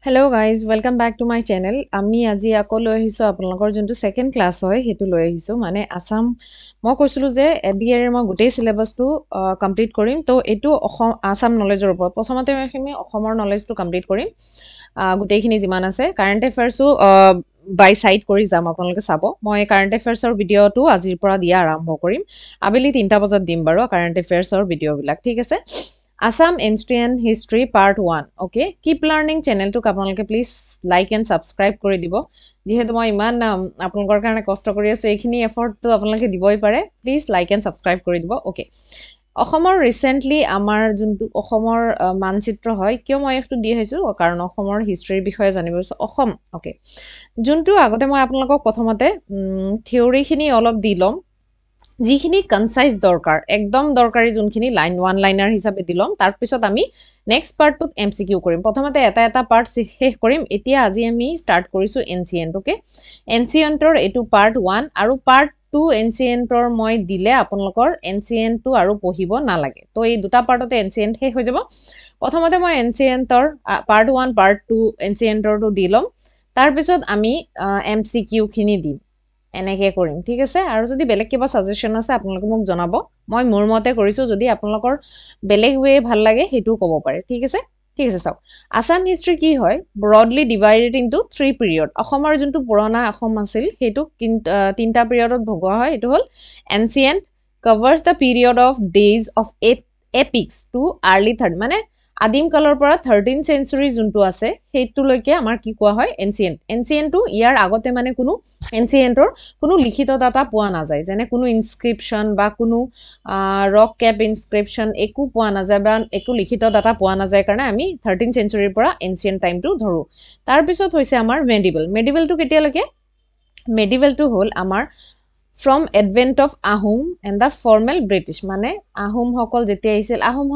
Hello guys, welcome back to my channel. আমি আজি আকৌ লৈ আহিছো আপোনালোকৰ যোনটো সেকেন্ড ক্লাস হয় হেতু লৈ আহিছো মানে আসাম মই কৈছিলো যে এডিআৰ মই গোটেই সিলেবাসটো কমপ্লিট কৰিম তো এটো আসাম নলেজৰ ওপৰত প্ৰথমতে আমি অসমৰ নলেজটো কমপ্লিট কৰিম গোটেইখিনি যিমান আছে কাৰেন্ট এফেয়াৰসও বাই সাইড কৰি যাম আপোনালোকে চাব মই কাৰেন্ট এফেয়াৰসৰ ভিডিওটো আজিৰ পৰা দিয়া আৰম্ভ কৰিম আবেলি 3টা বজাত দিম বাৰু কাৰেন্ট এফেয়াৰসৰ ভিডিও বিলাক ঠিক আছে Assam Ancient History Part 1 okay keep learning channel to আপোনালোকে please like and subscribe কৰি দিব যেহেতু মই ইমান আপোনালোকৰ কাৰণে কষ্ট কৰি আছো এইখিনি এফৰ্ট তো আপোনালোকে দিবই পাৰে please like and subscribe কৰি দিব okay অসমৰ ৰিসেন্টলি আমাৰ যোনটো অসমৰ মানচিত্ৰ হয় কিয় মই এটো দি হৈছো কাৰণ অসমৰ হিষ্ট্ৰীৰ বিষয়ে জানিব আছে অসম okay যোনটো আগতে মই আপোনালোকক প্ৰথমতে থিওৰিখিনি অলপ দিলম যিখিনি কনসাইজ দৰকাৰ একদম দৰকাৰী যোনখিনি লাইন ওয়ান লাইনাৰ হিচাপে দিলম তাৰ পিছত আমি নেক্সট পাৰ্টটোত এমসিকিউ কৰিম প্ৰথমতে এটা পাৰ্ট শেষ কৰিম এতিয়া আজি আমি স্টাৰ্ট কৰিছো এনসিএন্ট ওকে এনসিএন্টৰ এটো পাৰ্ট 1 আৰু পাৰ্ট 2 এনসিএন্টৰ মই দিলে আপোনালোকৰ এনসিএন্টটো আৰু পঢ়িব না লাগে তো এই দুটা পাৰ্টতে এনসিএন্ট শেষ হৈ যাব প্ৰথমতে মই এনসিএন্টৰ পাৰ্ট 1 পাৰ্ট 2 এনসিএন্টৰটো দিলম তাৰ পিছত আমি এমসিকিউ খিনি দিম এনেকে কৰিম ঠিক আছে আৰু যদি বেলেগ কিবা সাজেশন আছে আপোনালোকে মোক জনাব মই মোৰ মতে কৰিছো যদি আপোনালোকৰ বেলেগ ওয়ে ভাল লাগে হেতু ক'ব পাৰে ঠিক আছে চাও আসাম হিষ্ট্ৰী কি হয় ব্ৰডলি ডিভাইডেড ইনটু 3 পিৰিয়ড অসমৰ যোনটো পুৰণা অসম আছিল হেতু তিনটা পিৰিয়ডত ভগোৱা হয় এটো হল ancient covers the period of days of epics to early third মানে আদিম কালৰ পৰা 13th century যোনটো আছে হেতু লৈকে আমাৰ কি কোৱা হয় এনসিয়েন্টটো ইয়াৰ আগতে মানে কোনো এনসিয়েন্টৰ কোনো লিখিত ডাটা পোৱা না যায় যেনে কোনো ইনস্ক্ৰিপশন বা কোনো ৰক কেপ ইনস্ক্ৰিপশন একো পোৱা না যায় বা একো লিখিত ডাটা পোৱা না যায় কাৰণে আমি 13th century পৰা এনসিয়েন্ট টাইমটো ধৰো তাৰ পিছত হৈছে আমাৰ মেডিভেলটো কেতিয়ালৈকে মেডিভেলটো হল আমাৰ from advent of Ahom and the formal British মানে আহোম সকল যেতিয়া আহিছিল আহোম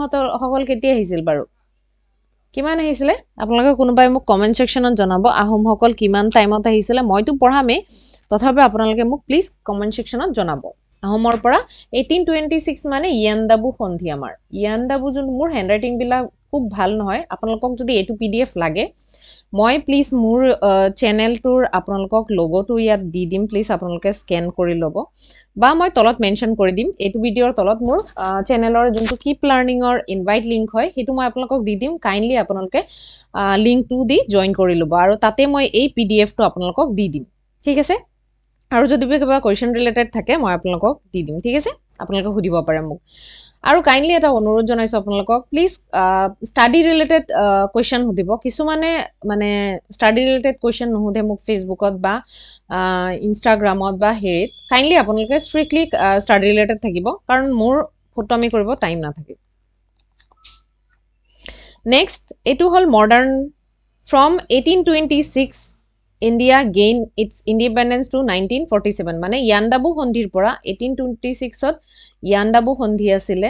সকল কেতিয়া আহিছিল বাৰু কিমান আহিছিল আপোনালোকে কোনোবাই মোক কমেন্ট সেকশনত জনাব আহোম সকল কিমান টাইমত আহিছিল মইতো পঢ়ামে তথাপি আপোনালোকে মোক প্লিজ কমেন্ট সেকশনত জনাব আহোমৰ পৰা 1826 মানে ইয়ান্দাবু সন্ধি আমাৰ ইয়ান্দাবু যোন মোৰ হ্যান্ডৰাইটিং বিলা খুব ভাল নহয় আপোনালোকক যদি এটো পিডিএফ লাগে মই প্লিজ মোৰ চেনেলটোৰ আপোনালোকক লোগোটো ইয়াত দি দিম প্লিজ আপোনালোকে স্ক্যান কৰি লব বা মই তলত মেনশন কৰি দিম এটো ভিডিওৰ তলত মোৰ চেনেলৰ যোনটো কিপ লাৰ্নিংৰ ইনভাইট লিংক হয় হেতু মই আপোনালোকক দি দিম কাইন্ডলি আপোনালোকে লিংকটো দি জয়েন কৰি লব আৰু তাতে মই এই পিডিএফটো আপোনালোকক দি দিম ঠিক আছে আৰু যদি কিবা কোৱেশ্চন ৰিলেটেড থাকে মই আপোনালোকক দি দিম ঠিক আছে আপোনালোকে সুধিব পাৰে মোক আৰু কাইন্ডলি এটা অনুৰোধ জনাইছো আপোনালোকক প্লিজ স্টাডি ৰিলেটেড কোৱেশ্চন সুধিব মানে স্টাডি ৰিলেটেড কোৱেশ্চন নহুধে মোক ফেসবুকত বা ইনষ্টাগ্ৰামত বা হেৰিত কাইন্ডলি আপোনালোকে স্ট্ৰিক্টলি স্টাডি ৰিলেটেড থাকিব কাৰণ মোৰ ফটোমি কৰিব টাইম নাথাকে নেক্সট এটো হল modern from 1826 India gained its independence to 1947 মানে ইয়ান্দাবু সন্ধিৰ পৰা 1826 ত ইয়ান্দাবু সন্ধি আছিলে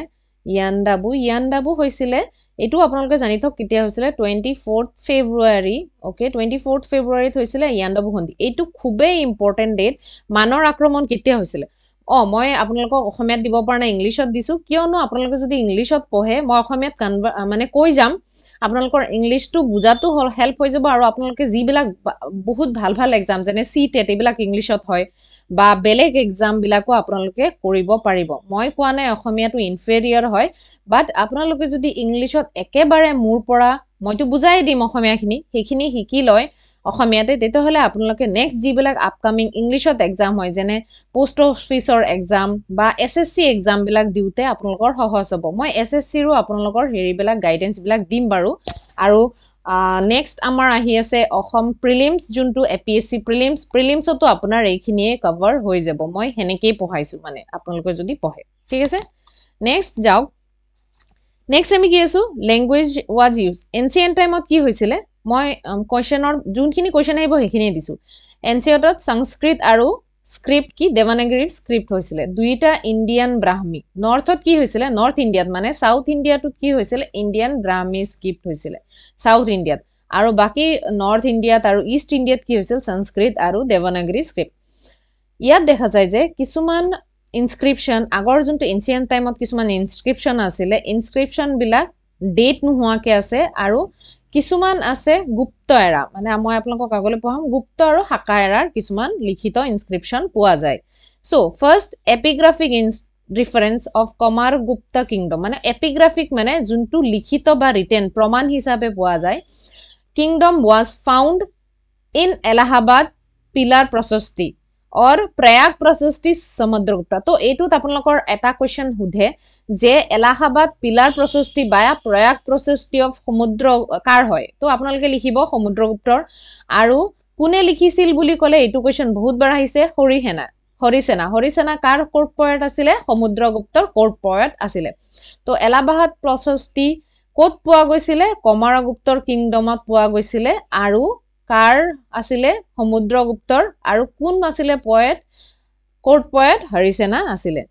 ইয়ান্দাবু হৈছিলে এটো আপোনালোকে জানি থক কেতিয়া হৈছিল 24th February okay 24th February হৈছিল ইয়ান্দাবু সন্ধি এটো খুবেই ইম্পৰ্টেন্ট ডেট মানৰ আক্ৰমণ কেতিয়া হৈছিল মই আপোনালোকক অসমীয়াত দিব পৰা না ইংলিশত দিছো কিয়নো আপোনালোকে যদি ইংলিশত পঢ়ে মই অসমীয়াত মানে কৈ যাম আপোনালোকৰ ইংলিশটো বুজাটো হল হেল্প হৈ যাব আৰু আপোনালোকে যিবিলাক বহুত ভাল এক্সাম যেনে সিটেট এইবিলাক ইংলিশত হয় বা বেলেগ এক্সাম বিলাকো আপোনালোকে কৰিব পাৰিব মই কোৱা নাই অসমীয়াটো ইনফেৰিয়ৰ হয় বাট আপোনালোকে যদি ইংলিশত একেবাৰে মোৰ পৰা মইতো বুজাই দিম অসমীয়াখিনি হেখিনি শিকি লয় অসমীয়াতে তেতে হলে আপোনালোকে নেক্সট যিবিলাক আপকামিং ইংলিশত এক্সাম হয় যেনে পোষ্ট অফিসৰ এক্সাম বা এসএসসি এক্সাম বিলাক দিউতে আপোনালোকৰ সহজ হ'ব মই এসএসসি ৰো আপোনালোকৰ হেৰি বিলাক গাইডেন্স বিলাক দিম বাৰু আৰু নেক্সট আমাৰ আহি আছে অসম প্ৰিলিমছ যোনটো এপিএসসি প্ৰিলিমছতো আপোনাৰ এইখিনিয়ে কভাৰ হৈ যাব মই হেনেকেই পঢ়াইছো মানে আপোনালোকে যদি পঢ়ে ঠিক আছে নেক্সট যাওক নেক্সট আমি কি আছো ল্যাঙ্গুৱেজ ওয়াজ ইউজ এনসিয়েন্ট টাইমত কি হৈছিল মই কোৱেশ্চনৰ যোনখিনি কোৱেশ্চন আহিব হেখিনি দিছো এনসিয়েন্টত সংস্কৃত আৰু স্ক্ৰিপ্ট কি দেৱনাগৰী স্ক্ৰিপ্ট হৈছিল দুইটা ইন্ডিয়ান ব্ৰাহ্মী নৰ্থত কি হৈছিল নৰ্থ ইণ্ডিয়াত মানে সাউথ ইণ্ডিয়াত কি হৈছিল ইন্ডিয়ান ব্ৰাহ্মী স্ক্ৰিপ্ট হৈছিল সাউথ ইণ্ডিয়াত আৰু বাকি নৰ্থ ইণ্ডিয়াত আৰু ইষ্ট ইণ্ডিয়াত কি হৈছিল সংস্কৃত আৰু দেৱনাগৰী স্ক্ৰিপ্ট ইয়াত দেখা যায় যে কিছুমান ইনস্ক্ৰিপশন আগৰ যোনটো এনসিয়েন্ট টাইমত কিছুমান ইনস্ক্ৰিপশন আছিল ইনস্ক্ৰিপশন বিলাক ডেট নোহোৱাকে আছে আৰু কিছুমান আছে গুপ্ত এৰা মানে মই আপোনালোকক আগলৈ পঢ়াম গুপ্ত আৰু শাকা এৰাৰ কিছুমান লিখিত ইনস্ক্ৰিপশন পোৱা যায় so first epigraphic reference of Kumaragupta kingdom মানে এপিগ্ৰাফিক মানে যোনটো লিখিত বা ৰিটেন প্ৰমাণ হিচাপে পোৱা যায় kingdom was found in Allahabad Pilar Prasasti और प्रयाग प्रशस्ति समुद्रगुप्ता तो एटुत आपनलोকৰ এটা কোৱেশ্চন हुधे যে এলাহাবাদ পিলাৰ প্ৰশস্তি বা প্ৰয়াগ প্ৰশস্তি অফ সমুদ্ৰ কাৰ হয় তো আপোনালোকে লিখিব সমুদ্ৰগুপ্তৰ আৰু কোনে লিখিছিল বুলি কলে এটু কোৱেশ্চন বহুত বাৰ আহিছে হৰিসেনা কাৰ কোৰ্ট পয়েট আছিলে সমুদ্ৰগুপ্তৰ কোৰ্ট পয়েট আছিলে তো এলাহাবাদ প্ৰশস্তি কোত পোৱা গৈছিলে কুমাৰগুপ্তৰ কিংডমত পোৱা গৈছিলে আৰু কাৰ আছিলে সমুদ্ৰগুপ্তৰ আৰু কোন আছিলে পয়েট কোৰ্ট পয়েট হৰিসেনা আছিলে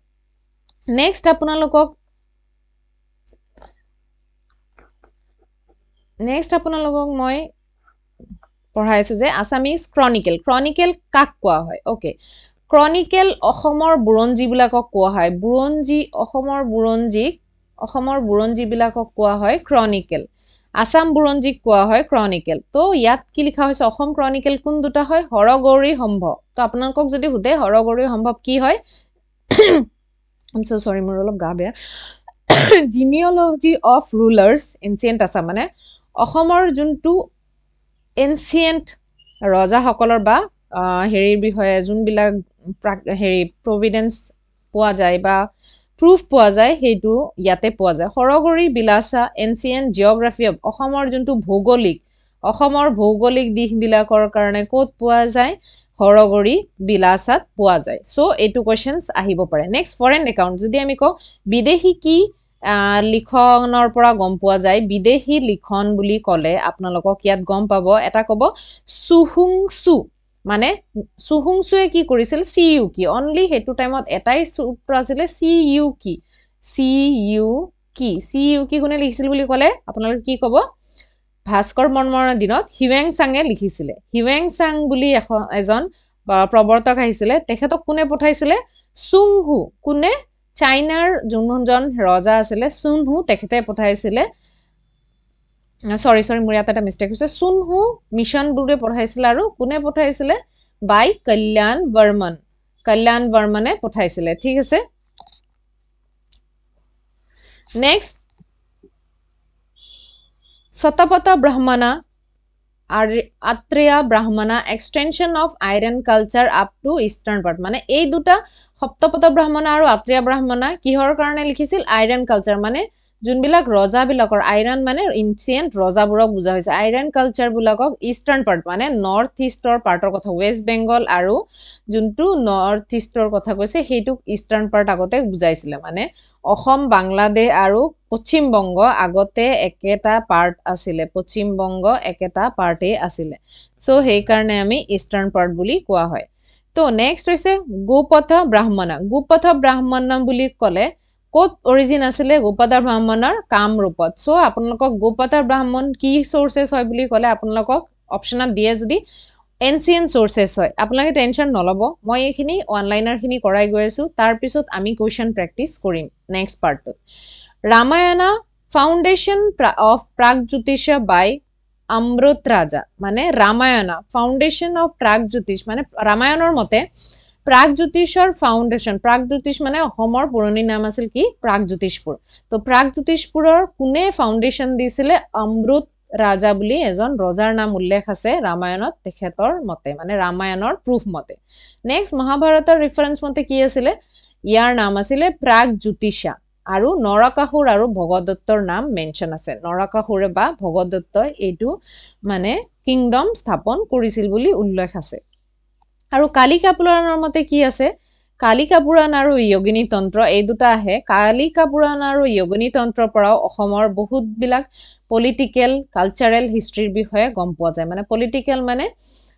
নেক্সট আপোনালোকক মই পঢ়াইছো যে আসামিজ ক্ৰনিকেল কাক কোৱা হয় ওকে ক্ৰনিকেল অসমৰ বুৰঞ্জী বিলাকক কোৱা হয় অসমৰ বুৰঞ্জী বিলাকক কোৱা হয় ক্ৰনিকেল আসাম বুৰঞ্জীক কোৱা হয় ক্ৰনিকেল তো ইয়াত কি লিখা হৈছে অসম ক্ৰনিকেল কোন দুটা হয় হৰগৌৰী সম্ভৱ তো আপোনালোকক যদি হুদে হৰগৌৰী সম্ভৱ কি হয় I'm so sorry মোৰ অলপ গা বেয়া genealogy of rulers ancient Assam মানে অসমৰ যোনটো ancient ৰজা সকলৰ বা হেৰিৰ বিষয়ে যোনবিলাক হেৰি প্ৰভিডেন্স পোৱা যায় বা proof পোৱা যায় হেতু ইয়াতে পোৱা যায় Hargauri Vilas ancient geography of অসমৰ যোনটো ভৌগোলিক দিশ বিলাকৰ কাৰণে কোত পোৱা যায় হৰগৌৰী বিলাসাত পোৱা যায় সো এটু কোৱেশ্চনস আহিব পাৰে নেক্সট ফৰেন একাউন্ট যদি আমি কও বিদেশী কি লিখনৰ পৰা গম পোৱা যায় বিদেশী লিখন বুলি কলে আপোনালোকক ইয়াত গম পাব এটা কব সুহুংসু মানে সুহুংসুৱে কি কৰিছিল সিইউ কি অনলি হেতু টাইমত এটাই সূত্ৰ আছিল সিইউ কি কোনে লিখিছিল বুলি কলে আপোনালোক কি কব ভাস্কৰ বৰ্মনৰ দিনত হিউৱেং চাঙে লিখিছিলে হিউৱেং চাং বুলি এজন প্ৰৱৰ্তক আহিছিলে তেখেতক কোনে পঠাইছিলে সুংহু কোনে চাইনাৰ যোনজন ৰজা আছিলে সুনহু তেখেতে পঠাইছিলে সৰি মোৰ ইয়াত এটা মিস্টেক হৈছে সুনহু মিশন বুৰে পঠাইছিল আৰু কোনে পঠাইছিলে বাই কল্যাণ বৰ্মনে পঠাইছিলে ঠিক আছে next Satapatha Brahmana Atriya Brahmana extension of iron culture up to eastern part মানে এই দুটা সপ্তপথ ব্ৰাহ্মণ আৰু আত্ৰিয়া ব্ৰাহ্মণ কিহৰ কাৰণে লিখিছিল আইৰন কালচাৰ মানে যোনবিলাক ৰজা বিলাকৰ আইৰন মানে এনশিয়েন্ট ৰজাবোৰক বুজা হৈছে আইৰন কালচাৰ বিলাকক ইষ্টাৰ্ণ পাৰ্ট মানে নৰ্থ ইষ্টৰ পাৰ্টৰ কথা ওয়েস্ট বেংগল আৰু যোনটো নৰ্থ ইষ্টৰ কথা কৈছে হেতুক ইষ্টাৰ্ণ পাৰ্ট আগতে বুজাইছিল মানে অসম বাংলাদেশ আৰু পশ্চিম বংগ আগতে একেটা পাৰ্ট আছিল পশ্চিম বংগ একেটা পাৰ্টে আছিল সো হেই কাৰণে আমি ইষ্টাৰ্ণ পাৰ্ট বুলি কোৱা হয় তো নেক্সট হৈছে গোপথ ব্ৰাহ্মণ বুলি কলে কোত অৰিজিন আছিলে গোপথ ব্ৰাহ্মণৰ কামৰূপত সো আপোনালোকক গোপথ ব্ৰাহ্মণ কি সোৰ্সেস হয় বুলি কলে আপোনালোকক অপচনত দিয়ে যদি এনশিয়েন্ট সোৰ্সেস হয় আপোনালোকে টেনশন নলব মই এইখিনি অনলাইনাৰ খিনি কৰাই গৈ আছো তাৰ পিছত আমি কোৱেশ্চন প্ৰেক্টিস কৰিম নেক্সট পাৰ্টত Ramayana foundation of Pragjyotisha by Amrita Raja মানে ৰামায়ণ ফাউন্ডেশন অফ প্ৰাগজ্যোতিষ মানে ৰামায়ণৰ মতে প্ৰাগজ্যোতিষৰ ফাউন্ডেশন প্ৰাগজ্যোতিষ মানে অসমৰ পুৰণি নাম আছিল কি প্ৰাগজ্যোতিষপুৰ তো প্ৰাগজ্যোতিষপুৰৰ কোনে ফাউন্ডেশন দিছিলে অমৃত ৰাজা বুলি এজন ৰজাৰ নাম উল্লেখ আছে ৰামায়ণত তেখেতৰ মতে মানে ৰামায়ণৰ প্ৰুফ মতে নেক্সট মহাভাৰতৰ ৰেফাৰেন্স মতে কি আছিল ইয়াৰ নাম আছিল প্ৰাগজ্যোতিষা আৰু নৰকাসুৰ আৰু ভগদত্তৰ নাম মেনশন আছে নৰকাসুৰে বা ভগদত্তই এটো মানে কিংডম স্থাপন কৰিছিল বুলি উল্লেখ আছে আৰু কালিকা পুৰাণৰ মতে কি আছে কালিকা পুৰাণ আৰু যোগিনী তন্ত্ৰ এই দুটা আহে কালিকা পুৰাণ আৰু যোগিনী তন্ত্ৰৰ পৰা অসমৰ বহুত বিলাক পলিটিক্যাল কালচাৰেল হিষ্ট্ৰীৰ বিষয়ে গম পোৱা যায় মানে পলিটিক্যাল মানে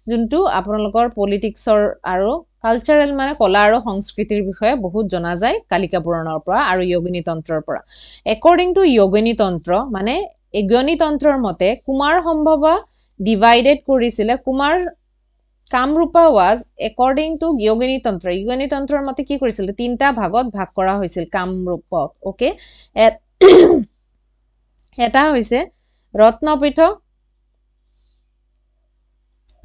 যোনটো আপোনালোকৰ পলিটিক্সৰ আৰু কালচাৰেল মানে কলা আৰু সংস্কৃতিৰ বিষয়ে বহুত জনা যায় কালিকা পুৰাণৰ পৰা আৰু যোগিনী তন্ত্ৰৰ পৰা একৰ্ডিং টু যোগিনী তন্ত্ৰ মানে যোগিনী তন্ত্ৰৰ মতে কুমাৰ সম্ভৱা ডিভাইডেড কৰিছিল Kumar Kamrupa was according to যোগিনী তন্ত্ৰৰ মতে কি কৰিছিল তিনটা ভাগত ভাগ কৰা হৈছিল কামৰূপক ওকে এটা হৈছে ৰত্নপীঠ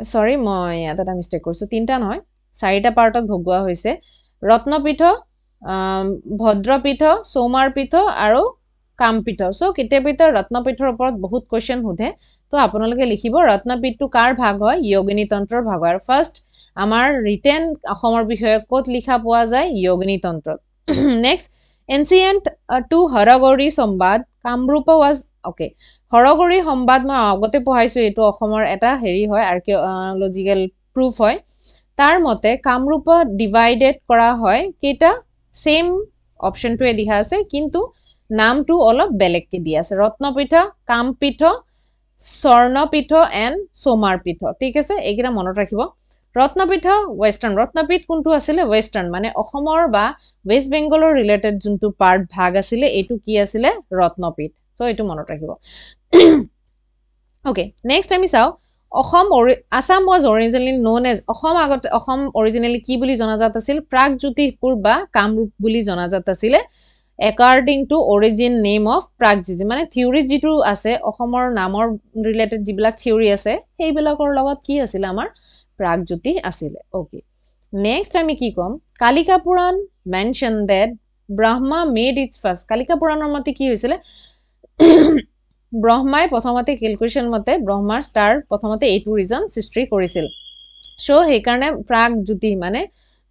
সৰি মই এটা মিষ্টেক কৰিছো তিনটা নহয় চাৰিটা পাৰ্টত ভগোৱা হৈছে ৰত্নপীঠ ভদ্ৰপীঠ সৌমাৰপীঠ আৰু কামপীঠ সো কেতিয়াবা ৰত্নপীঠৰ ওপৰত বহুত কোৱেশ্চন সোধে তো আপোনালোকে লিখিব ৰত্নপীঠটো কাৰ ভাগ হয় যোগিনী তন্ত্ৰৰ ভাগ হয় আৰু ফাৰ্ষ্ট আমাৰ ৰিটেন অসমৰ বিষয়ে ক'ত লিখা পোৱা যায় যোগিনী তন্ত্ৰত next ancient to Haragauri Samvad Kamarupa was okay Haragauri Samvad মই আগতে পঢ়াইছো এটো অসমৰ এটা হেৰি হয় আৰ্কিঅলজিক্যাল প্ৰুফ হয় তাৰ মতে কামৰূপ ডিভাইডেড কৰা হয় কেটা সেম অপশনটোৱে দিয়া আছে কিন্তু নামটো অলপ বেলেগকে দিয়া আছে ৰত্নপীঠ কামপীঠ স্বৰ্ণপীঠ এণ্ড সৌমাৰপীঠ ঠিক আছে এইকেইটা মনত ৰাখিব ৰত্নপীঠ ওয়েস্টাৰ্ণ ৰত্নপীঠ কোনটো আছিল ওয়েস্টাৰ্ণ মানে অসমৰ বা ওয়েস্ট বেংগলৰ ৰিলেটেড যোনটো পাৰ্ট ভাগ আছিল এটো কি আছিল ৰত্নপীঠ সো এটো মনত ৰাখিব ওকে নেক্সট আমি চাও Assam was originally known as Assam originally কি বুলি জনাজাত আছিল প্ৰাগজ্যোতিষপুৰ বা কামৰূপ বুলি জনাজাত আছিল according to origin name of Pragjyoti মানে থিওৰি যেটো আছে অসমৰ নামৰ ৰিলেটেড যিবিলাক থিওৰি আছে সেইবিলাকৰ লগত কি আছিল আমাৰ প্ৰাগজ্যোতি আছিল ওকে নেক্সট আমি কি কম কালিকা পুৰাণ mention that Brahma made its first Kalika পুৰাণৰ মতে কি হৈছিল ব্ৰহ্মাই প্ৰথমতে ক্যালকুলেশন মতে ব্ৰহ্মাৰ স্টাৰ প্ৰথমতে এইটো ৰিজন সৃষ্টি কৰিছিল সো সেই কাৰণে প্ৰাগজ্যোতি মানে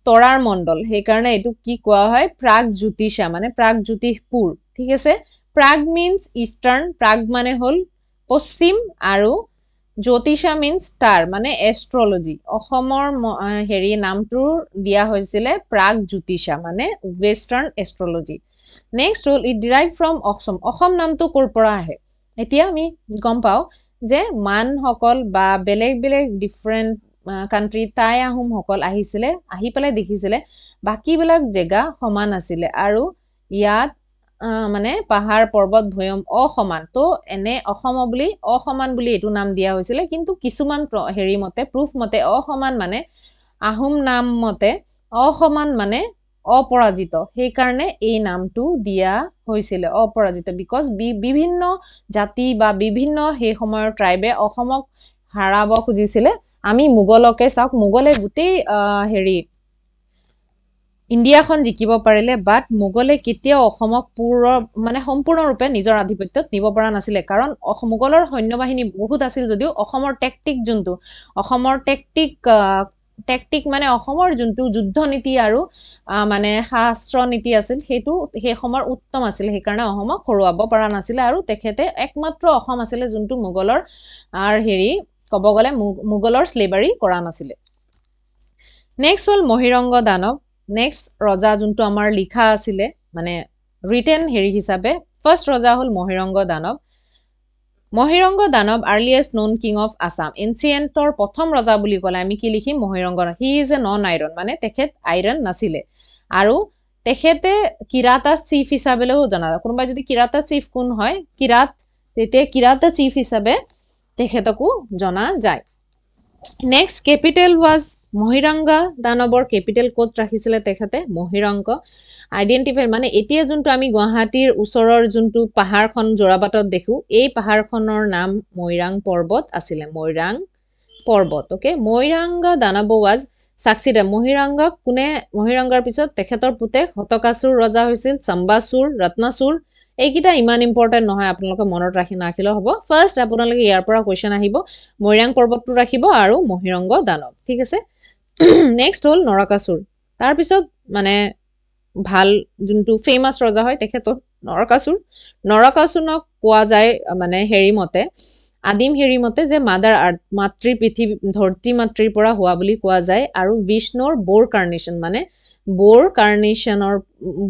তৰাৰ মণ্ডল সেই কাৰণে এটো কি কোৱা হয় প্ৰাগজ্যোতিষা মানে প্ৰাগজ্যোতিষপুৰ ঠিক আছে প্ৰাগ মিন্স ইষ্টাৰ্ণ প্ৰাগ মানে হল পশ্চিম আৰু জ্যোতিষা মিন্স স্টাৰ মানে এস্ট্ৰলজি অসমৰ হেৰি নামটো দিয়া হৈছিল প্ৰাগজ্যোতিষা মানে ওয়েস্টাৰ্ণ এস্ট্ৰলজি নেক্সট হল ইট ডিৰাইভ ফ্ৰম অসম নামটো কৰ পৰা আহে এতিয়া আমি গম পাও যে মান হকল বা বেলেগ বেলেগ ডিফারেন্ট কান্ট্রি তাই আহোম হকল আহিছিলে আহি পেলাই দেখিছিলে বাকি বেলেগ জায়গা সমান আছিল আৰু ইয়াত মানে পাহাৰ পৰ্বত ভয়ম অসমান তো এনে অসমান বুলি এটো নাম দিয়া হৈছিল কিন্তু কিছুমান হেৰি মতে প্ৰুফ মতে অসমান মানে আহোম নাম মতে অসমান মানে অপৰাজিত সেই কাৰণে এই নামটো দিয়া হৈছিল অপৰাজিত বিকজ বিভিন্ন জাতি বা বিভিন্ন সেই সময়ৰ ট্ৰাইবে অসমক হাৰাব খুজিছিল আমি মুগলকে চাওক মুগলে গুটেই হেৰি ইন্ডিয়াখন জিকিব পাৰিলে বাট মুগলে কেতিয়াও অসমক মানে সম্পূৰ্ণৰূপে নিজৰ আধিপত্যত নিব পৰা নাছিল কাৰণ মুগলৰ সৈন্যবাহিনী বহুত আছিল যদিও অসমৰ টেকটিক যোনটো অসমৰ টেকটিক মানে অসমৰ যোনটো যুদ্ধ নীতি আৰু মানে শাস্ত্ৰ নীতি আছিল হেতু সেই সময়ৰ উত্তম আছিল সেই কাৰণে অসমক হৰুৱাব পৰা নাছিল আৰু তেখেতে একমাত্ৰ অসম আছিল যোনটো মুগলৰ আৰু হেৰি কব গলে মুগলৰ স্লেভাৰী কৰা নাছিল নেক্সট হল মহিৰংগ দানৱ নেক্সট ৰজা যোনটো আমাৰ লিখা আছিল মানে ৰিটেন হেৰি হিচাপে ফাৰ্ষ্ট ৰজা হল Mahiranga Danava earliest known king of Assam এনচিয়েন্টৰ প্ৰথম ৰজা বুলি ক'লে আমি কি লিখিম Mahiranga he is a non Aryan মানে তেখেত আইৰন নাছিলে আৰু তেখেতে কিৰাতা চিফ হিচাপেও জনা কোনোবাই যদি কিৰাতা চিফ কোন হয় তেতিয়া কিৰাতা চিফ হিচাপে তেখেতকো জনা যায় নেক্সট ক্যাপিটেল ওয়াজ মহিৰংগ দানৱৰ ক্যাপিটেল কোট ৰাখিছিলে তেখেতে মহিৰংগ আইডেন্টিফাই মানে এতিয়া যোনটো আমি গুৱাহাটীৰ ওচৰৰ যোনটো পাহাৰখন জোৰাবাটত দেখো এই পাহাৰখনৰ নাম মৈৰাং পৰ্বত আছিল মৈৰাং পৰ্বত ওকে মৈৰাংগ দানৱ ওয়াজ সাকসিডা মহিৰংগক কোনে মহিৰংগৰ পিছত তেখেতৰ পুতেক হতকাসুৰ ৰজা হৈছিল চম্বাসুৰ ৰত্নাসুৰ এইকিটা ইমান ইম্পৰ্টেন্ট নহয় আপোনালোকে মনত ৰাখিলে হ'ব ফাৰ্ষ্ট আপোনালোকে ইয়াৰ পৰা কোৱেশ্চন আহিব মৈৰাং পৰ্বতটো ৰাখিব আৰু মহিৰংগ দানৱ ঠিক আছে নেক্সট হল নৰকাসুৰ তাৰ পিছত মানে ভাল যোনটো ফেমাস ৰজা হয় তেখেতৰ নৰকাসুৰক কোৱা যায় মানে হেৰি মতে আদিম হেৰি মতে যে মাদাৰ আৰ্থ মাতৃ পৃথিৱী ধৰতি মাতৃৰ পৰা হোৱা বুলি কোৱা যায় আৰু বিষ্ণুৰ বৰ কাৰ্নেশ্যন মানে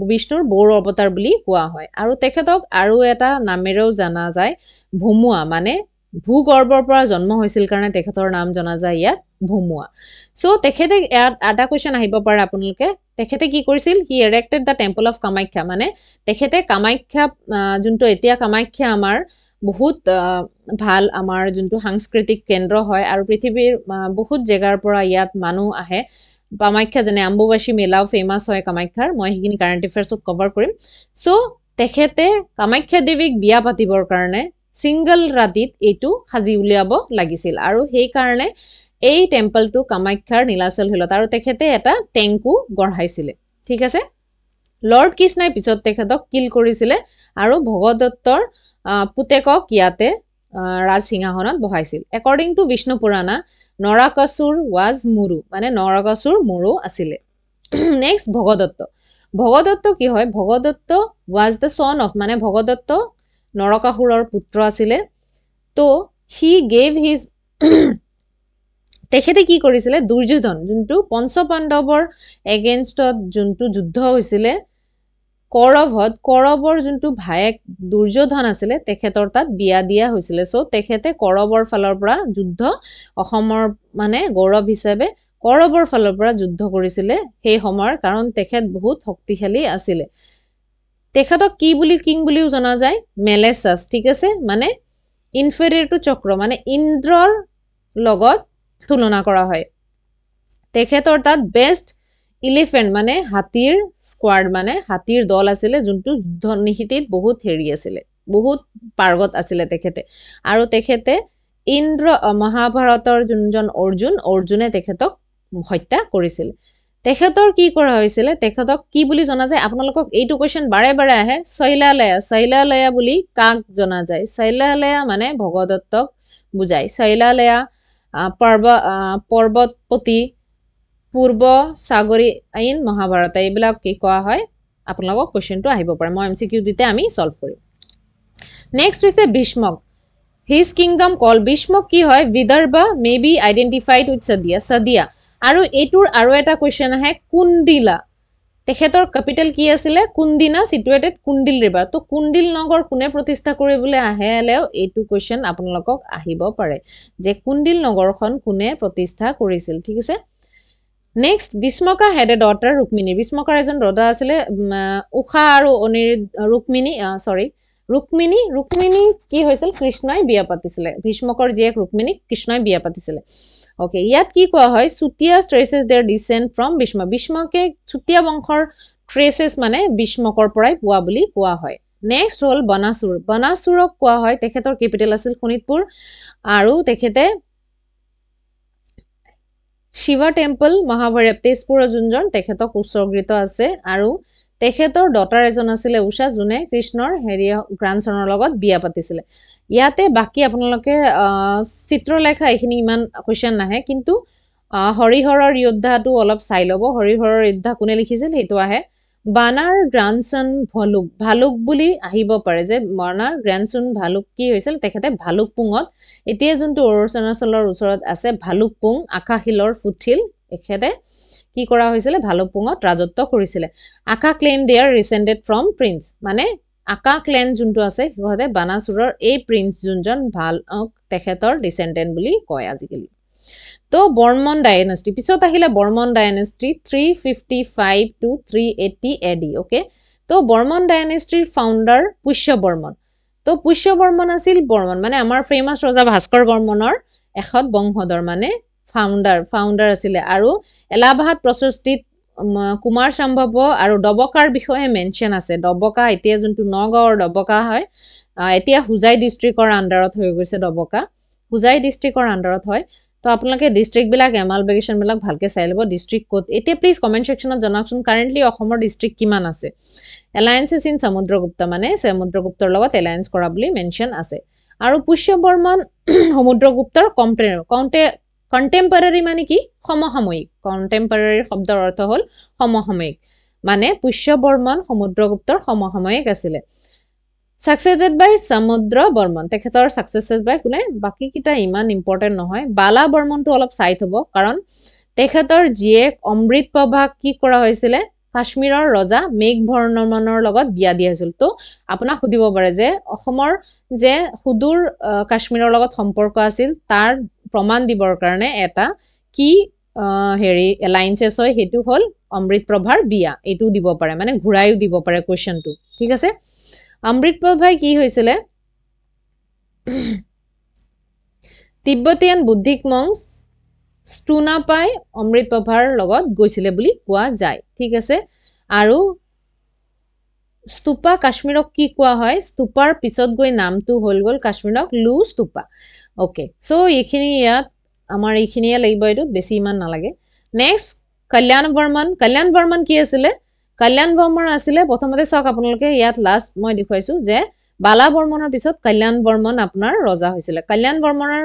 বিষ্ণুৰ বৰ অৱতাৰ বুলি কোৱা হয় আৰু তেখেতক আৰু এটা নামেৰেও জনা যায় ভুমুৱা মানে ভূগৰ্ভৰ পৰা জন্ম হৈছিল কাৰণে তেখেতৰ নাম জনা যায় ইয়াত ভুমুৱা সো তেখেতে এটা কোৱেশ্চন আহিব পাৰে আপোনালোকে তেখেতে কি কৰিছিল হি এৰেক্টেড দা টেম্পল অফ কামাখ্যা মানে তেখেতে কামাখ্যা যোনটো এতিয়া কামাখ্যা আমাৰ বহুত ভাল আমাৰ যোনটো সাংস্কৃতিক কেন্দ্ৰ হয় আৰু পৃথিৱীৰ বহুত জায়গাৰ পৰা ইয়াত মানুহ আহে কামাখ্যা যেনে অম্বুবাচী মেলাও ফেমাস হয় কামাখ্যাৰ মই হিকিনি কাৰেন্ট এফেয়াৰ্ছত কভাৰ কৰিম সো তেখেতে কামাখ্যা দেৱীক বিয়া পাতিবৰ কাৰণে সিঙ্গল ৰাতিত এটো হাজি উলিয়াব লাগিছিল আৰু সেই কাৰণে এই টেম্পলটো কামাখ্যাৰ নীলাচল হিলত আৰু তেখেতে এটা টেংকো গঢ়াইছিলে ঠিক আছে লৰ্ড কৃষ্ণই পিছত তেখেতক কিল কৰিছিলে আৰু ভগদত্তৰ পুতেকক ইয়াতে ৰাজসিংহাসনত বহাইছিল according to Vishnu Purana Narakasura was Muru মানে নৰকাসুৰ মুৰু আছিলে নেক্সট ভগদত্ত কি হয় Bhagadatta was the son of মানে ভগদত্ত নৰকাসুৰৰ পুত্ৰ আছিলে তো হি গেভ হিজ তেখেতে কি কৰিছিলে দুৰ্যোধন যোনটো পঞ্চপাণ্ডৱৰ এগেইনষ্টত যোনটো যুদ্ধ হৈছিলে কৰৱৰ যোনটো ভায়েক দুৰ্যোধন আছিলে তেখেতৰ তাত বিয়া দিয়া হৈছিলে সো তেখেতে কৰৱৰ ফালৰ পৰা যুদ্ধ অসমৰ মানে গৌৰৱ হিচাপে কৰৱৰ ফালৰ পৰা যুদ্ধ কৰিছিলে সেই সময়ৰ কাৰণ তেখেত বহুত শক্তিশালী আছিলে তেখেতক কি বুলি কিং বুলিও জনা যায় মেলেছাস ঠিক আছে মানে ইনফেৰিয়ৰ টু চক্ৰ মানে ইন্দ্ৰৰ লগত তুলনা কৰা হয় তেখেতৰ তাত বেষ্ট ইলিফেন্ট মানে হাতীৰ স্কোৱাড মানে হাতীৰ দল আছিলে যোনটো যুদ্ধ নিহিতিত বহুত হেৰি আছিলে বহুত পাৰ্গত আছিলে তেখেতে আৰু তেখেতে ইন্দ্ৰ মহাভাৰতৰ যোনজন অৰ্জুনে তেখেতক হত্যা কৰিছিল তেখেতৰ কি কৰা হৈছিলে তেখেতক কি বুলি জনা যায় আপোনালোকক এইটো কোৱেশ্চন বাৰে বাৰে আহে শৈলালয়া বুলি কাক জনা যায় শৈলালয়া মানে ভগদত্তক বুজায় শৈলালয়া পৰ্বতপতি পূৰ্ব সাগৰী আইন মহাভাৰত এইবিলাক কি কোৱা হয় আপোনালোকক কোৱেশ্চনটো আহিব পাৰে মই এমসিকিউ দিতে আমি সলভ কৰিম নেক্সট হৈছে Bhishmaka his kingdom call Bhishmaka কি হয় Vidarbha may be identified with Sadiya আৰু এইটোৰ আৰু এটা কোৱেশ্চন আহে কুণ্ডিলা তেখেতৰ কেপিটেল কি আছিলে কুণ্ডিনা সিটুৱেটেড কুণ্ডিল ৰিভাৰ তো কুণ্ডিল নগৰ কোনে প্ৰতিষ্ঠা কৰিবলৈ আহেলেও এইটো কোৱেশ্চন আপোনালোকক আহিব পাৰে যে কুণ্ডিল নগৰখন কোনে প্ৰতিষ্ঠা কৰিছিল ঠিক আছে নেক্সট ভীষ্মকা হেড এ ডটাৰ ৰুক্মিণী ভীষ্মকাৰ এজন ৰজা আছিলে উষা আৰু ৰুক্মিণী কি হৈছিল কৃষ্ণই বিয়া পাতিছিলে ভীষ্মকৰ জীয়েক ৰুক্মিণীক কৃষ্ণই বিয়া পাতিছিলে ওকে ইয়াত কি কোৱা হয় Chutiya traces their descent from ভীষ্মকে চুতীয়া বংশৰ ট্ৰেচেছ মানে ভীষ্মকৰ পৰাই পোৱা বুলি কোৱা হয় নেক্সট হ'ল বনাসুৰক কোৱা হয় তেখেতৰ কেপিটেল আছিল শোণিতপুৰ আৰু তেখেতে শিৱা টেম্পল মহাভৈৰৱ তেজপুৰৰ যোনজন তেখেতক উৎসৰ্গিত আছে আৰু তেখেতৰ ডটাৰ এজন আছিলে উষা যোনে কৃষ্ণৰ হেৰি গ্ৰাণ্ডছনৰ লগত বিয়া পাতিছিলে ইয়াতে বাকি আপোনালোকে চিত্ৰলেখা এইখিনি ইমান কোৱেশ্চন নাহে কিন্তু হৰিহৰৰ যোদ্ধাটো অলপ চাই ল'ব হৰিহৰৰ যোদ্ধা কোনে লিখিছিল সেইটো আহে বানাৰ গ্ৰাণ্ডছন ভালুক বুলি আহিব পাৰে যে বানাৰ গ্ৰাণ্ডছন ভালুক কি হৈছিল তেখেতে ভালুকপুঙত এতিয়া যোনটো অৰুণাচলৰ ওচৰত আছে ভালুকপুং আকাশিলৰ ফুটহিল এখেতে কি কৰা হৈছিল ভালুকপুঙত ৰাজত্ব কৰিছিল আকা ক্লেইম দেয়াৰ ৰিসেন্ডেড ফ্ৰম প্ৰিন্স মানে আকা ক্লেন যোনটো আছে সিহঁতে বানাসুৰৰ এই প্ৰিন্স যোনজন ভাল তেখেতৰ ডিসেন্ডেন্ট বুলি কয় আজিকালি তো বৰ্মন ডাইনেষ্টি পিছত আহিলে Varman dynasty 355 to 380 AD okay তো বৰ্মন ডাইনেষ্টিৰ ফাউণ্ডাৰ পুষ্যবৰ্মন তো পুষ্যবৰ্মন আছিল বৰ্মন মানে আমাৰ ফেমাস ৰজা ভাস্কৰ বৰ্মনৰ এখত বংশধৰ মানে ফাউণ্ডাৰ আছিল আৰু এলাহাবাদ প্ৰশস্তিত কুমাৰ সম্ভৱ আৰু ডবকাৰ বিষয়ে মেনশন আছে ডবকা এতিয়া যোনটো নগাঁৱৰ ডবকা হয় এতিয়া হুজাই ডিস্ট্ৰিক্টৰ আন্ডাৰত হৈ গৈছে ডবকা হুজাই ডিস্ট্ৰিক্টৰ আন্ডাৰত হয় তো আপোনালোকে ডিস্ট্ৰিক্ট বিলাক এমালবেগেশন বিলাক ভালকে চাই লব ডিস্ট্ৰিক্ট কোড এতিয়া প্লিজ কমেন্ট সেকশনত জনাওকচোন কাৰেন্টলি অসমৰ ডিস্ট্ৰিক্ট কিমান আছে এলায়েন্সেস ইন সমুদ্ৰগুপ্তা মানে সমুদ্ৰগুপ্তৰ লগত এলায়েন্স কৰা বুলি মেনশন আছে আৰু পুষ্যবৰ্মন সমুদ্ৰগুপ্তৰ কন্টেম্পৰাৰী মানে কি সমসাময়িক কন্টেম্পৰাৰী শব্দৰ অৰ্থ হ'ল সমসাময়িক মানে পুষ্যবৰ্মন সমুদ্ৰগুপ্তৰ সমসাময়িক আছিল সাকসেসড বাই সমুদ্ৰ বৰ্মন তেখেতৰ সাকসেসড বাই কোনে বাকি কিটা ইমান ইম্পৰ্টেন্ট নহয় বালা বৰ্মনটো অলপ চাই থব কাৰণ তেখেতৰ জীয়েক অমৃতপ্ৰভা কি কৰা হৈছিল কাশ্মীৰৰ ৰজা মেঘবৰ্ণনৰ লগত বিয়া দিয়া হৈছিল তো আপোনাক সুধিব পাৰে যে অসমৰ যে সুদূৰ কাশ্মীৰৰ লগত সম্পৰ্ক আছিল তাৰ প্ৰমাণ দিবৰ কাৰণে এটা কি হেৰি এলায়েন্সেস হয় হেতু হল অমৃতপ্ৰভাৰ বিয়া এটু দিব পাৰে মানে ঘুৰাইও দিব পাৰে কোৱেশ্চনটো ঠিক আছে অমৃতপ্ৰভাই কি হৈছিল তিব্বতীয়ান বুদ্ধিক মংস ষ্টুনাপাই অমৃতপ্ৰভাৰ লগত গৈছিল বুলি কোৱা যায় ঠিক আছে আৰু স্তূপা কাশ্মীৰক কি কোৱা হয় স্তূপাৰ পিছত গৈ নামটো হল গল কাশ্মীৰক লু স্তূপা ওকে সো এইখিনি ইয়াত আমাৰ এইখিনিয়ে লাগিব এটো বেছি ইমান নালাগে নেক্সট কল্যাণ বৰ্মন কি আছিল কল্যাণ বৰ্মন আছিল প্ৰথমতে চাওক আপোনালোকে ইয়াত লাষ্ট মই দেখুৱাইছো যে বালা বৰ্মনৰ পিছত কল্যাণ বৰ্মন আপোনাৰ ৰজা হৈছিল কল্যাণ বৰ্মনৰ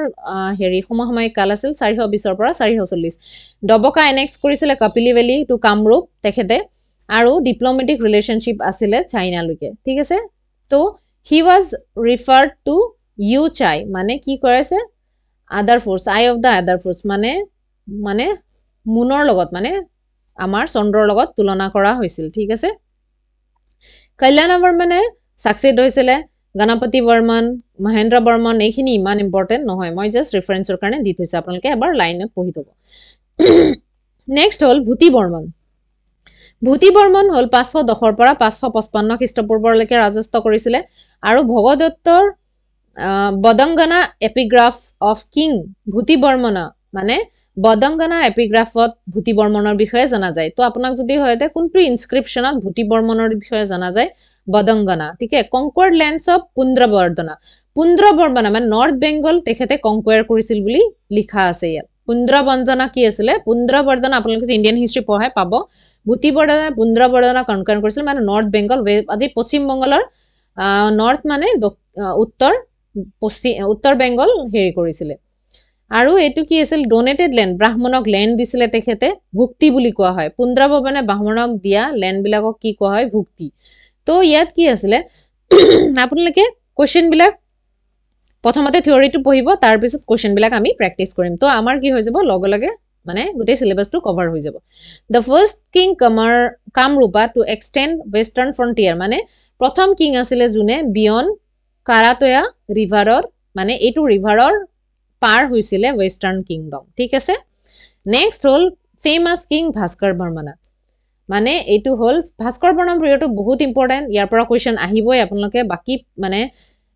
হেৰি সমসাময়িক কাল আছিল 420 ৰ পৰা 440 ডবকা এনেক্স কৰিছিল কাপিলি ভেলি টু কামৰূপ তেখেতে আৰু ডিপ্লোমেটিক ৰিলেশনশিপ আছিল চাইনালৈকে ঠিক আছে তো হি ওয়াজ ৰিফাৰ্ড টু ইউ চাই মানে কি কৰাইছে আদাৰ ফোৰ্স আই অফ দা আদাৰ ফোৰ্স মানে মুনৰ লগত মানে আমাৰ চন্দ্ৰৰ লগত তুলনা কৰা হৈছিল ঠিক আছে কল্যাণ বৰ্মনে সাকসেড হৈছিল গণপতি বৰ্মন মহেন্দ্ৰ বৰ্মন এইখিনি ইমান ইম্পৰ্টেন্ট নহয় মই জাস্ট ৰেফাৰেন্সৰ কাৰণে দি থৈছো আপোনালোকে এবাৰ লাইনত পঢ়ি থব নেক্সট হল ভূতি বৰ্মন হল 510 ৰ পৰা 555 খ্ৰীষ্টপূৰ্বলৈকে ৰাজত্ব কৰিছিল আৰু ভগদত্তৰ বদংগনা এপিগ্ৰাফ অফ কিং ভূতি বৰ্মন মানে বদংগনা এপিগ্ৰাফত ভূতি বৰ্মনৰ বিষয়ে জানা যায় তো আপোনাক যদি হয়তে কোনটো ইনস্ক্ৰিপচনত ভূতি বৰ্মনৰ বিষয়ে জানা যায় বদংগনা ঠিক আছে কনকোয়াৰ্ড ল্যান্ডস অফ পুন্দ্ৰবৰ্মন মানে নৰ্থ বেংগল তেখেতে কনকোয়াৰ কৰিছিল বুলি লিখা আছে ইয়াত পুন্দ্ৰবৰ্মন কি আছিল পুন্দ্ৰবৰ্মন আপোনালোকে ইন্ডিয়ান হিষ্ট্ৰী পঢ়াই পাব ভূতি বৰ্মনে পুন্দ্ৰবৰ্মন কনকোয়াৰ কৰিছিল মানে নৰ্থ বেংগল আজি পশ্চিম বংগলৰ নৰ্থ মানে উত্তৰ বেংগল হেৰি কৰিছিল আৰু এটো কি আছিল ডোনেটেড ল্যান্ড ব্ৰাহ্মণক ল্যান্ড দিছিলে তেখেতে ভুক্তি বুলি কোৱা হয় পুন্দ্ৰবৰ্মনে ব্ৰাহ্মণক দিয়া ল্যান্ড বিলাকক কি কোৱা হয় ভুক্তি তো ইয়াত কি আছিল আপোনালোকে কোৱেশ্চন বিলাক প্ৰথমতে থিওৰিটো পঢ়িব তাৰ পিছত কোৱেশ্চন বিলাক আমি প্ৰেক্টিস কৰিম তো আমাৰ কি হৈ যাব লগে মানে গোটেই সিলেবাসটো কভাৰ হৈ যাব the first king Kamarupa to extend western frontier মানে প্ৰথম কিং আছিল জুনে বিয়ন কাৰাতয়া ৰিভাৰৰ মানে এটো ৰিভাৰৰ পাৰ হৈছিল ওয়েস্টাৰ্ণ কিংডম ঠিক আছে নেক্সট হল ফেমাস কিং ভাস্কৰ বৰ্মন মানে এটো হল ভাস্কৰ বৰ্মন পিৰিয়ডটো বহুত ইম্পৰ্টেন্ট ইয়াৰ পৰা কোৱেশ্চন আহিবই আপোনালোকে বাকি মানে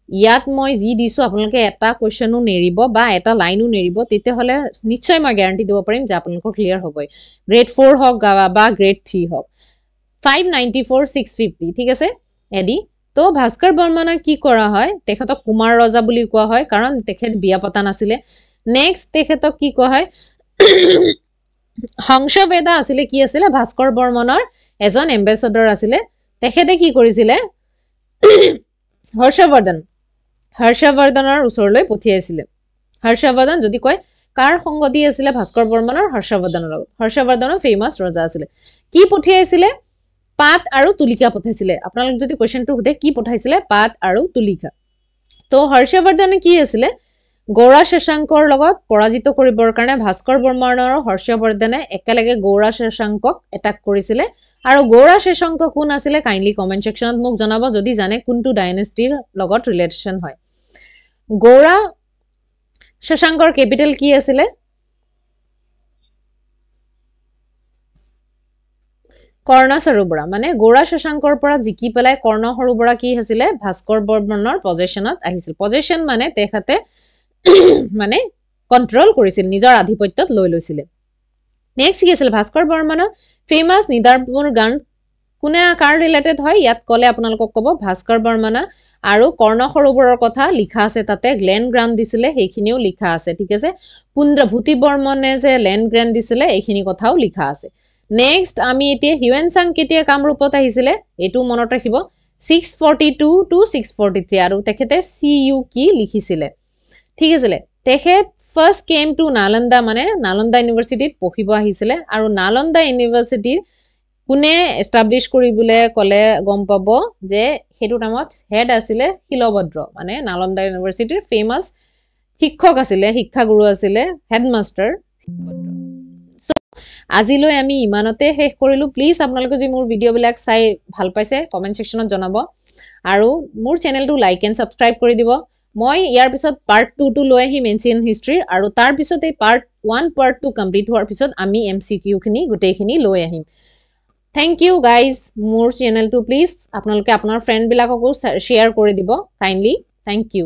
ইয়াত মই জি দিছো আপোনালোকে এটা কোৱেশ্চনো নেৰিব বা এটা লাইনো নেৰিব তেতে হলে নিশ্চয় মই গ্যাৰান্টি দিব পাৰিম যে আপোনালোকৰ ক্লিয়াৰ হ'বই গ্ৰেড 4 হক বা গ্ৰেড 3 হক 594 650 ঠিক আছে এডি তো ভাস্কৰ বৰ্মনক কি কৰা হয় তেখেতক কুমাৰ ৰজা বুলি কোৱা হয় কাৰণ তেখেত বিয়া পতা নাছিলে নেক্সট তেখেতক কি কোৱা হয় হংসবেদা আছিল কি আছিল ভাস্কৰ বৰ্মনৰ এজন এম্বেছাডৰ আছিল তেখেতে কি কৰিছিল হৰ্ষবৰ্ধনৰ ওচৰলৈ পঠিয়াইছিল হৰ্ষবৰ্ধন যদি কয় কাৰ সংগতি আছিল ভাস্কৰ বৰ্মনৰ হৰ্ষবৰ্ধনৰ লগত হৰ্ষবৰ্ধনৰ ফেমাস ৰজা আছিল কি পঠিয়াইছিল পাত আৰু তুলিকা পঠাইছিল আপোনালোক যদি কোৱেশ্চনটো হুদে কি পঠাইছিল পাত আৰু তুলিকা তো হৰ্ষবৰ্ধনে কি আছিল গৌৰা শশাংকৰ লগত পৰাজিত কৰিবৰ কাৰণে ভাস্কৰ বৰ্মনৰ আৰু হৰ্ষবৰ্ধনে একেলগে গৌৰা শশাংকক এটাক কৰিছিল আৰু গৌৰা শশাংক কোন আছিল কাইন্ডলি কমেন্ট সেকশনত মোক জনাব যদি জানে কোনটো ডাইনেষ্টিৰ লগত ৰিলেশন হয় গৌৰা শশাংকৰ ক্যাপিটাল কি আছিল কৰ্ণ সৰোবৰা মানে গৌৰা শশাংকৰ পৰা জিকি পেলাই কৰ্ণ সৰোবৰা কি আছিল ভাস্কৰ বৰ্মনৰ পজেশনত আহিছিল পজেশন মানে তেখেতে মানে কন্ট্ৰোল কৰিছিল নিজৰ আধিপত্যত লৈ লৈছিল নেক্সট কি আছিল ভাস্কৰ বৰ্মনৰ ফেমাস নিদাৰপুৰ গান কোনে কাৰ ৰিলেটেড হয় ইয়াত কলে আপোনালোকক কব ভাস্কৰ বৰ্মন আৰু কৰ্ণ সৰোবৰৰ কথা লিখা আছে তাতে গ্লেন গ্ৰান্ড দিছিলে সেইখিনিও লিখা আছে ঠিক আছে ভূতি বৰ্মনে যে ল্যান্ড গ্ৰান্ড দিছিলে এইখিনি কথাও লিখা আছে নেক্সট আমি এতিয়া হিউৱেন চাং কেতিয়া কামৰূপত আহিছিল এটো মনত ৰাখিব 642 টু 643 আৰু তেখেতে সিইউ কি লিখিছিল ঠিক আছে তেখেত ফাৰ্স্ট কেম টু নালন্দা মানে নালন্দা ইউনিভাৰ্সিটিত পঢ়িব আহিছিল আৰু নালন্দা ইউনিভাৰ্সিটি কোনে এস্টাবলিশ কৰিবলে কলে গম পাব যে হেতু নামত হেড আছিল হিলভদ্ৰ মানে নালন্দা ইউনিভাৰ্সিটিৰ ফেমাস শিক্ষক আছিল শিক্ষাগুৰু আছিল হেডমাস্টাৰ সো আজিলৈ আমি ইমানতে শেষ কৰিলো প্লিজ আপোনালোকে যদি মোৰ ভিডিও বিলাক চাই ভাল পাইছে কমেন্ট সেকশনত জনাব আৰু মোৰ চেনেলটো লাইক এণ্ড সাবস্ক্ৰাইব কৰি দিব মই ইয়াৰ পিছত পাৰ্ট 2 টো লৈ আহিম এনচিয়েন্ট হিষ্ট্ৰী আৰু তাৰ পিছত এই পাৰ্ট 1 পাৰ্ট 2 কমপ্লিট হোৱাৰ পিছত আমি এমসিকিউ খিনি গোটেইখিনি লৈ আহিম Thank you guys মোৰ চেনেলটো প্লিজ আপোনালোকে আপোনাৰ ফ্ৰেন্ড বিলাককো শেয়াৰ কৰি দিব কাইন্ডলি Thank you